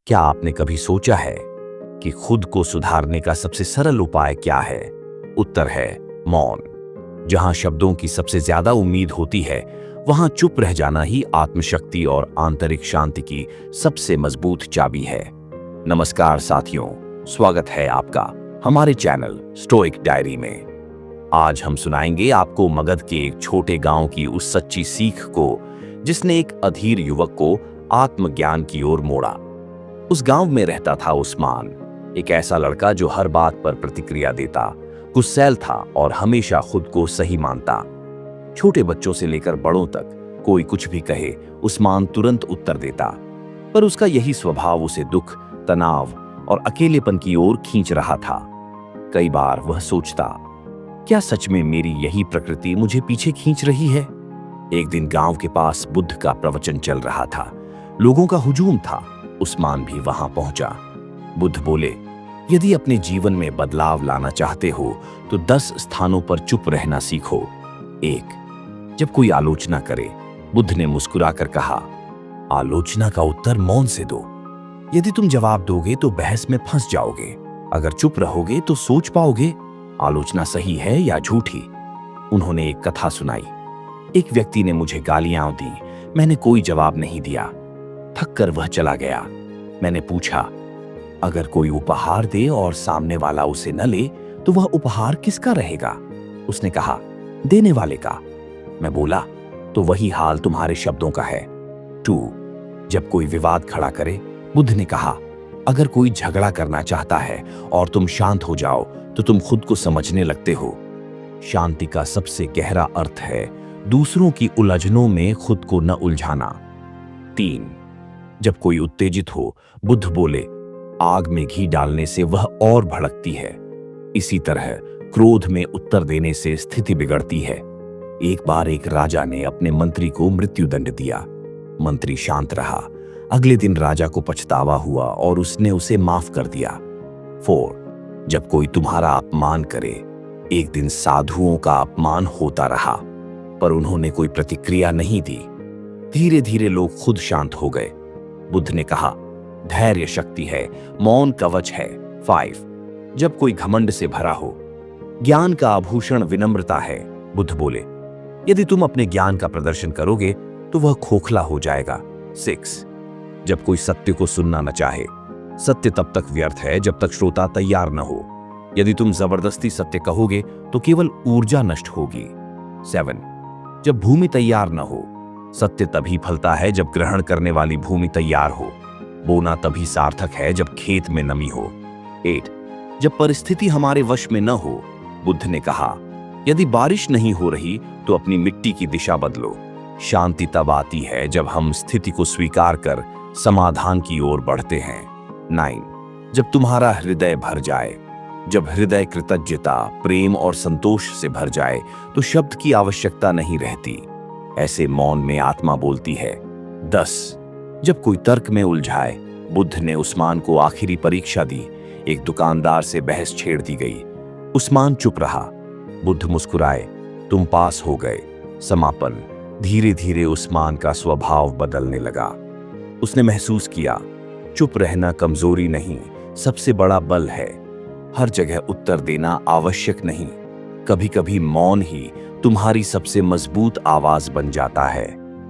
क्या आपने कभी सोचा है कि खुद को सुधारने का सबसे सरल उपाय क्या है? उत्तर है मौन। जहां शब्दों की सबसे ज्यादा उम्मीद होती है, वहां चुप रह जाना ही आत्मशक्ति और आंतरिक शांति की सबसे मजबूत चाबी है। नमस्कार साथियों, स्वागत है आपका हमारे चैनल स्टोइक डायरी में। आज हम सुनाएंगे आपको मगध के एक छोटे गांव की उस सच्ची सीख को जिसने एक अधीर युवक को आत्मज्ञान की ओर मोड़ा। उस गांव में रहता था उस्मान, एक ऐसा लड़का जो हर बात पर प्रतिक्रिया देता, गुस्सैल था और हमेशा खुद को सही मानता। छोटे बच्चों से लेकर बड़ों तक कोई कुछ भी कहे, उस्मान तुरंत उत्तर देता। पर उसका यही स्वभाव उसे दुख, तनाव और अकेलेपन की ओर खींच रहा था। कई बार वह सोचता, क्या सच में मेरी यही प्रकृति मुझे पीछे खींच रही है? एक दिन गांव के पास बुद्ध का प्रवचन चल रहा था। लोगों का हुजूम था। उस्मान भी वहां पहुंचा। बुद्ध बोले, यदि अपने जीवन में बदलाव लाना चाहते हो तो 10 स्थानों पर चुप रहना सीखो। 1. जब कोई आलोचना करे, बुद्ध ने मुस्कुराकर कहा, आलोचना का उत्तर मौन से दो। यदि तुम जवाब दोगे तो बहस में फंस जाओगे। अगर चुप रहोगे तो सोच पाओगे आलोचना सही है या झूठी। उन्होंने एक कथा सुनाई। एक व्यक्ति ने मुझे गालियां दी, मैंने कोई जवाब नहीं दिया। थक कर वह चला गया। मैंने पूछा, अगर कोई उपहार दे और सामने वाला उसे न ले तो वह उपहार किसका रहेगा? उसने कहा, देने वाले का। मैं बोला, तो वही हाल तुम्हारे शब्दों का है। 2. जब कोई विवाद खड़ा करे, बुद्ध ने कहा, अगर कोई झगड़ा करना चाहता है और तुम शांत हो जाओ तो तुम खुद को समझने लगते हो। शांति का सबसे गहरा अर्थ है दूसरों की उलझनों में खुद को न उलझाना। 3. जब कोई उत्तेजित हो, बुद्ध बोले, आग में घी डालने से वह और भड़कती है। इसी तरह क्रोध में उत्तर देने से स्थिति बिगड़ती है। एक बार एक राजा ने अपने मंत्री को मृत्युदंड दिया। मंत्री शांत रहा। अगले दिन राजा को पछतावा हुआ और उसने उसे माफ कर दिया। 4. जब कोई तुम्हारा अपमान करे, एक दिन साधुओं का अपमान होता रहा पर उन्होंने कोई प्रतिक्रिया नहीं दी। धीरे धीरे लोग खुद शांत हो गए। बुद्ध ने कहा, धैर्य शक्ति है, मौन कवच है। 5. जब कोई घमंड से भरा हो, ज्ञान का आभूषण विनम्रता है। बुद्ध बोले, यदि तुम अपने ज्ञान का प्रदर्शन करोगे तो वह खोखला हो जाएगा। 6. जब कोई सत्य को सुनना न चाहे, सत्य तब तक व्यर्थ है जब तक श्रोता तैयार न हो। यदि तुम जबरदस्ती सत्य कहोगे तो केवल ऊर्जा नष्ट होगी। 7. जब भूमि तैयार न हो, सत्य तभी फलता है जब ग्रहण करने वाली भूमि तैयार हो। बोना तभी सार्थक है जब खेत में नमी हो। 8. जब परिस्थिति हमारे वश में न हो, बुद्ध ने कहा, यदि बारिश नहीं हो रही तो अपनी मिट्टी की दिशा बदलो। शांति तब आती है जब हम स्थिति को स्वीकार कर समाधान की ओर बढ़ते हैं। 9. जब तुम्हारा हृदय भर जाए, जब हृदय कृतज्ञता, प्रेम और संतोष से भर जाए तो शब्द की आवश्यकता नहीं रहती। ऐसे मौन में आत्मा बोलती है। 10. जब कोई तर्क में उलझाए, बुद्ध ने उस्मान को आखिरी परीक्षा दी। एक दुकानदार से बहस छेड़ दी गई। उस्मान चुप रहा। बुद्ध मुस्कुराए, तुम पास हो गए। समापन। धीरे धीरे उस्मान का स्वभाव बदलने लगा। उसने महसूस किया, चुप रहना कमजोरी नहीं, सबसे बड़ा बल है। हर जगह उत्तर देना आवश्यक नहीं, कभी कभी मौन ही तुम्हारी सबसे मजबूत आवाज बन जाता है।